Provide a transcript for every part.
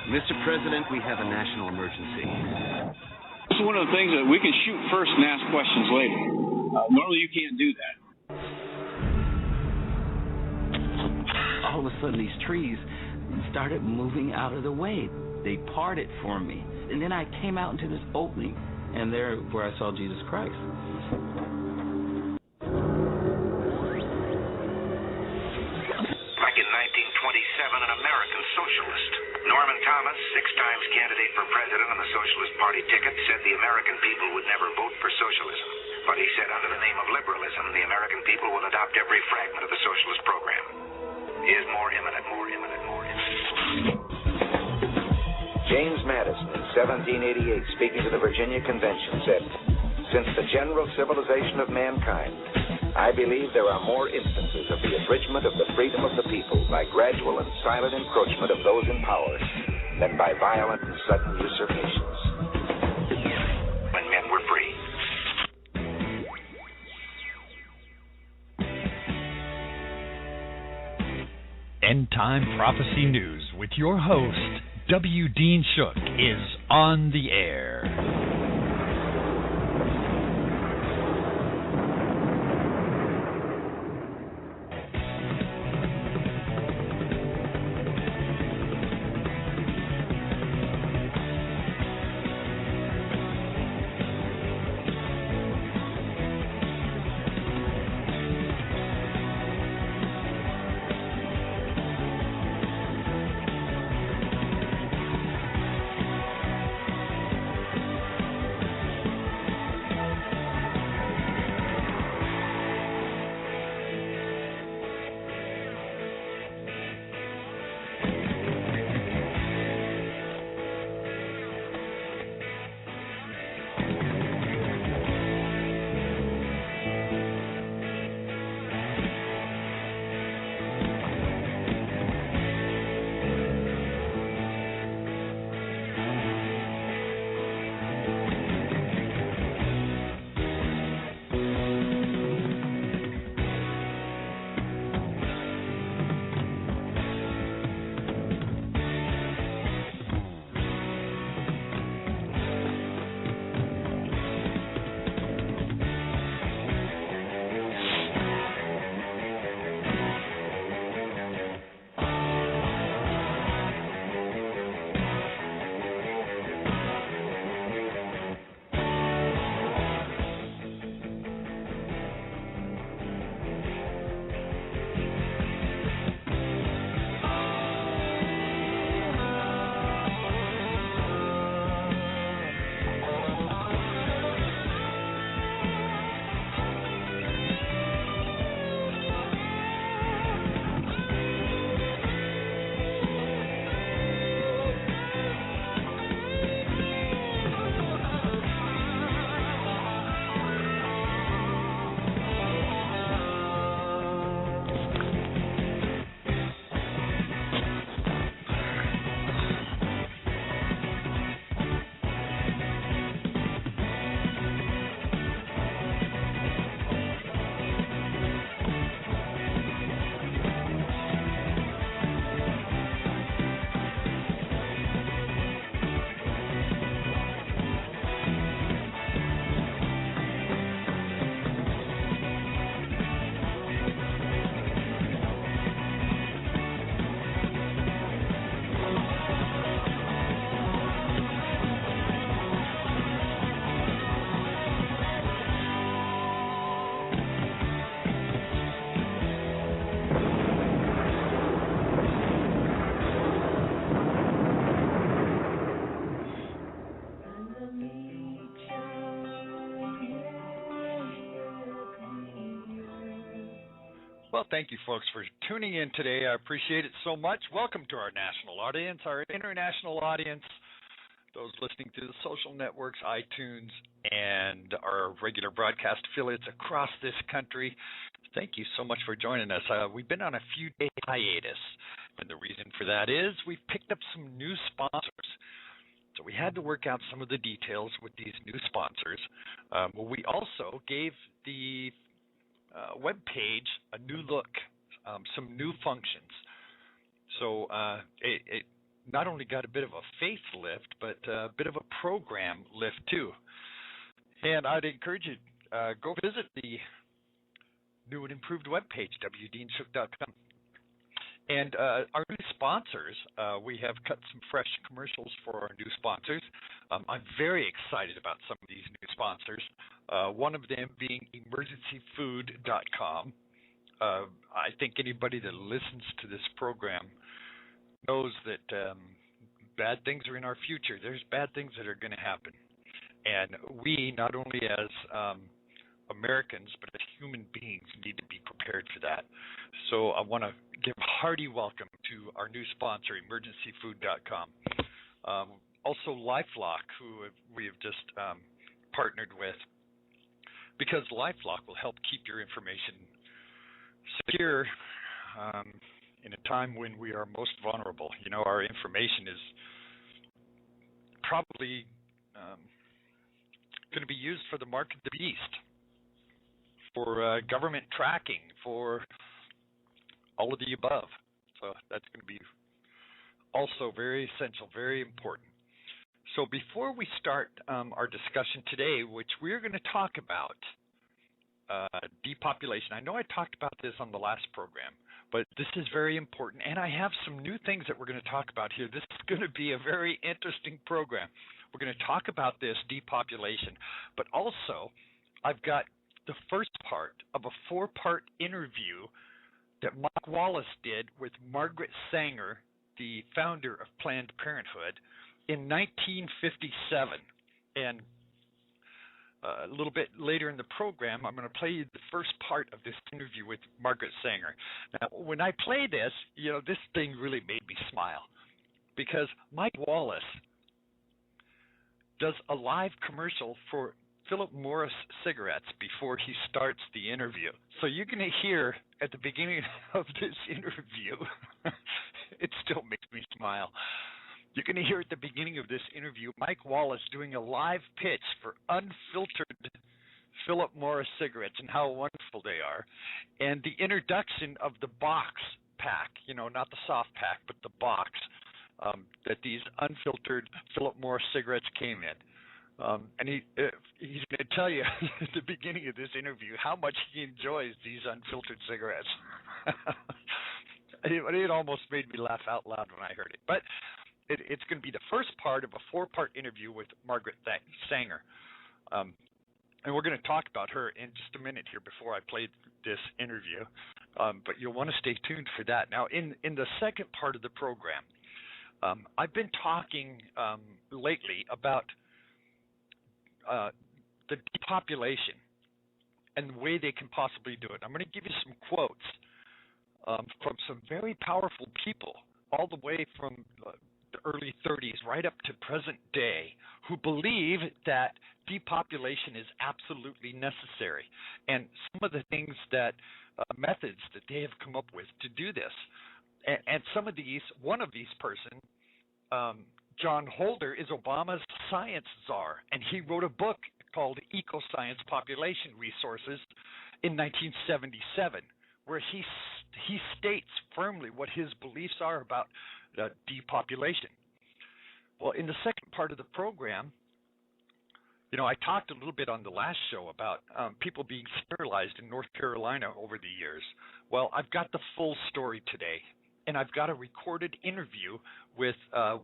Mr. President, we have a national emergency. This is one of the things that we can shoot first and ask questions later. Normally you can't do that. All of a sudden, these trees started moving out of the way. They parted for me. And then I came out into this opening, and there where I saw Jesus Christ. Back in 1927, an American socialist, Norman Thomas, 6 times candidate for president on the Socialist Party ticket, said the American people would never vote for socialism. But he said under the name of liberalism, the American people will adopt every fragment of the socialist program. He is more imminent. James Madison, in 1788, speaking to the Virginia Convention, said, "Since the general civilization of mankind, I believe there are more instances of the abridgment of the freedom of the people by gradual and silent encroachment of those in power than by violent and sudden usurpations." When men were free. End Time Prophecy News with your host, W. Dean Shook, is on the air. Well, thank you, folks, for tuning in today. I appreciate it so much. Welcome to our national audience, our international audience, those listening to the social networks, iTunes, and our regular broadcast affiliates across this country. Thank you so much for joining us. We've been on a few-day hiatus, and the reason for that is we've picked up some new sponsors. So we had to work out some of the details with these new sponsors. We also gave the web page a new look, some new functions. So not only got a bit of a faith lift, but a bit of a program lift too. And I'd encourage you, go visit the new and improved webpage, wdeanshook.com. And our new sponsors, we have cut some fresh commercials for our new sponsors. I'm very excited about some of these new sponsors, one of them being emergencyfood.com. I think anybody that listens to this program knows that bad things are in our future. There's bad things that are going to happen. And we, not only as Americans, but as human beings, need to be prepared for that. So I want to give a hearty welcome to our new sponsor, emergencyfood.com. Also LifeLock, who we have just partnered with, because LifeLock will help keep your information secure in a time when we are most vulnerable. You know, our information is probably going to be used for the mark of the beast, for government tracking, for all of the above. So that's going to be also very essential, very important. So before we start our discussion today, which we're going to talk about depopulation. I know I talked about this on the last program, but this is very important, and I have some new things that we're going to talk about here. This is going to be a very interesting program. We're going to talk about this depopulation, but also I've got the first part of a 4-part interview that Mike Wallace did with Margaret Sanger, the founder of Planned Parenthood, in 1957. And a little bit later in the program, I'm going to play you the first part of this interview with Margaret Sanger. Now, when I play this, you know, this thing really made me smile, because Mike Wallace does a live commercial for Philip Morris cigarettes before he starts the interview. So you're going to hear at the beginning of this interview, it still makes me smile. You're going to hear at the beginning of this interview Mike Wallace doing a live pitch for unfiltered Philip Morris cigarettes and how wonderful they are, and the introduction of the box pack, you know, not the soft pack, but the box that these unfiltered Philip Morris cigarettes came in. And he's going to tell you at the beginning of this interview how much he enjoys these unfiltered cigarettes. It almost made me laugh out loud when I heard it. But it's going to be the first part of a 4-part interview with Margaret Sanger. And we're going to talk about her in just a minute here before I play this interview. But you'll want to stay tuned for that. Now, in the second part of the program, I've been talking lately about the depopulation and the way they can possibly do it. I'm going to give you some quotes from some very powerful people, all the way from the early 30s right up to present day, who believe that depopulation is absolutely necessary, and some of the things that methods that they have come up with to do this. And some of these, one of these person, John Holder, is Obama's science czar, and he wrote a book called Eco-Science Population Resources in 1977, where he states firmly what his beliefs are about depopulation. Well, in the second part of the program, you know, I talked a little bit on the last show about people being sterilized in North Carolina over the years. Well, I've got the full story today, and I've got a recorded interview with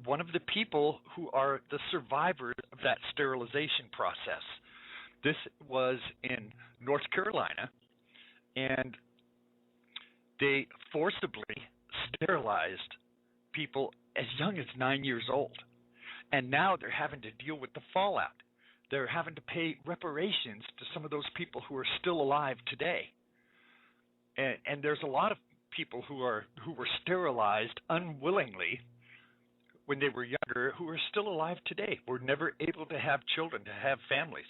one of the people who are the survivors of that sterilization process. This was in North Carolina, and they forcibly sterilized people as young as 9 years old. And now they're having to deal with the fallout. They're having to pay reparations to some of those people who are still alive today. And there's a lot of people who were sterilized unwillingly when they were younger who are still alive today, were never able to have children, to have families.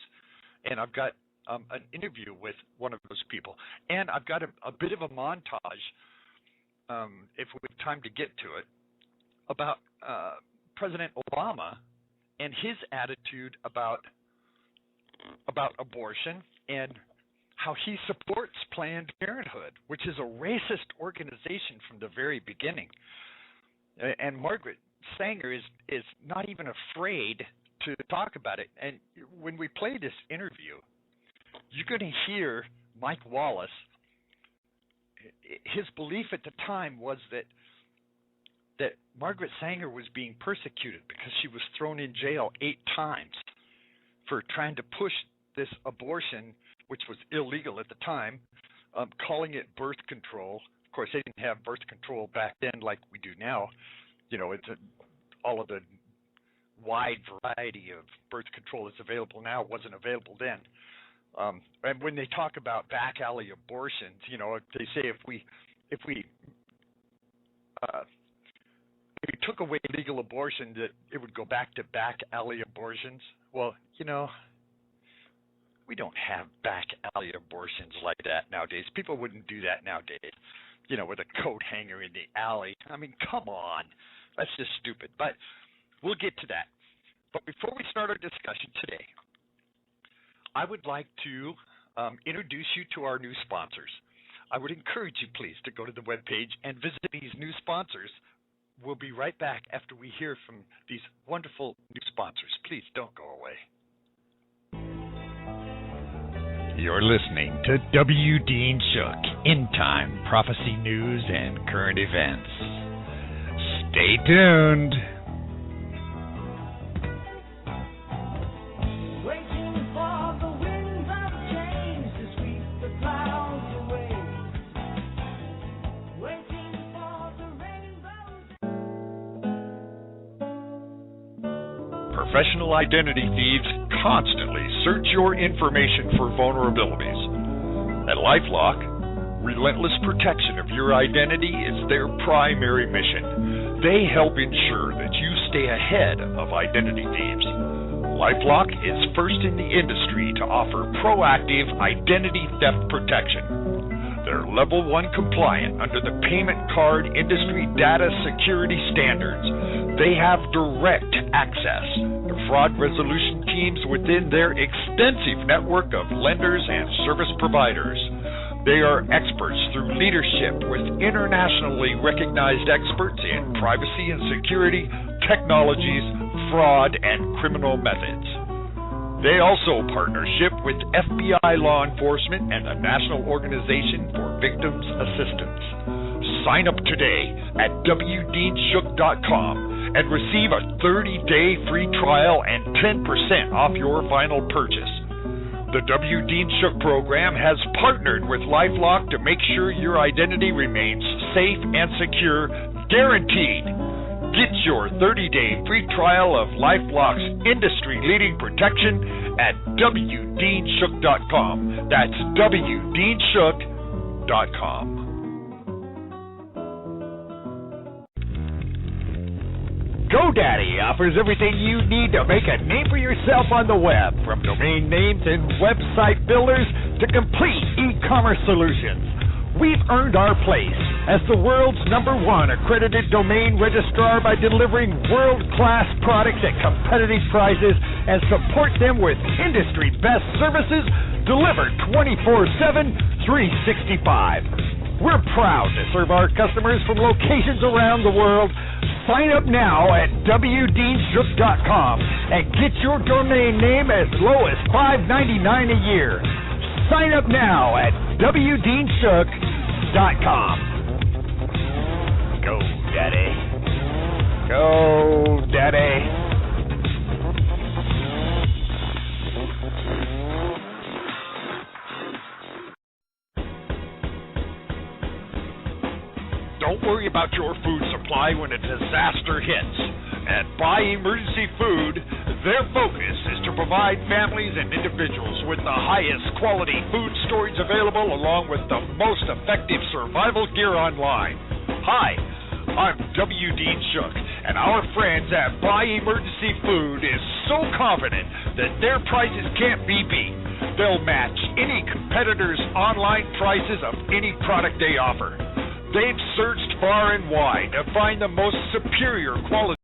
And I've got an interview with one of those people. And I've got a bit of a montage, if we have time to get to it, about President Obama and his attitude about abortion and how he supports Planned Parenthood, which is a racist organization from the very beginning. And Margaret Sanger is not even afraid to talk about it. And when we play this interview, you're going to hear Mike Wallace. His belief at the time was that Margaret Sanger was being persecuted because she was thrown in jail 8 times for trying to push this abortion, which was illegal at the time, calling it birth control. Of course, they didn't have birth control back then like we do now. You know, it's all of the wide variety of birth control that's available now wasn't available then. And when they talk about back alley abortions, you know, they say if we took away legal abortion, that it would go back to back alley abortions. Well, you know, we don't have back alley abortions like that nowadays. People wouldn't do that nowadays, you know, with a coat hanger in the alley. I mean, come on. That's just stupid. But we'll get to that. But before we start our discussion today, I would like to introduce you to our new sponsors. I would encourage you, please, to go to the webpage and visit these new sponsors. We'll be right back after we hear from these wonderful new sponsors. Please don't go away. You're listening to W. Dean Shook, In Time Prophecy News and Current Events. Stay tuned. Professional identity thieves constantly search your information for vulnerabilities. At LifeLock, relentless protection of your identity is their primary mission. They help ensure that you stay ahead of identity thieves. LifeLock is first in the industry to offer proactive identity theft protection. They're level 1 compliant under the payment card industry data security standards. They have direct access to fraud resolution teams within their extensive network of lenders and service providers. They are experts through leadership with internationally recognized experts in privacy and security, technologies, fraud, and criminal methods. They also partnership with FBI law enforcement and the National Organization for Victims Assistance. Sign up today at WDeanShook.com and receive a 30-day free trial and 10% off your final purchase. The W. Dean Shook program has partnered with LifeLock to make sure your identity remains safe and secure, guaranteed. Get your 30-day free trial of LifeLock's industry-leading protection at WDeanShook.com. That's WDeanShook.com. GoDaddy offers everything you need to make a name for yourself on the web, from domain names and website builders to complete e-commerce solutions. We've earned our place as the world's #1 accredited domain registrar by delivering world-class products at competitive prices and support them with industry-best services delivered 24/7, 365. We're proud to serve our customers from locations around the world. Sign up now at WDeanShook.com and get your domain name as low as $5.99 a year. Sign up now at WDeanShook.com. Go, Daddy. Go, Daddy. Don't worry about your food supply when a disaster hits. At Buy Emergency Food, their focus is to provide families and individuals with the highest quality food storage available, along with the most effective survival gear online. Hi, I'm W. Dean Shook, and our friends at Buy Emergency Food is so confident that their prices can't be beat. They'll match any competitor's online prices of any product they offer. They've searched far and wide to find the most superior quality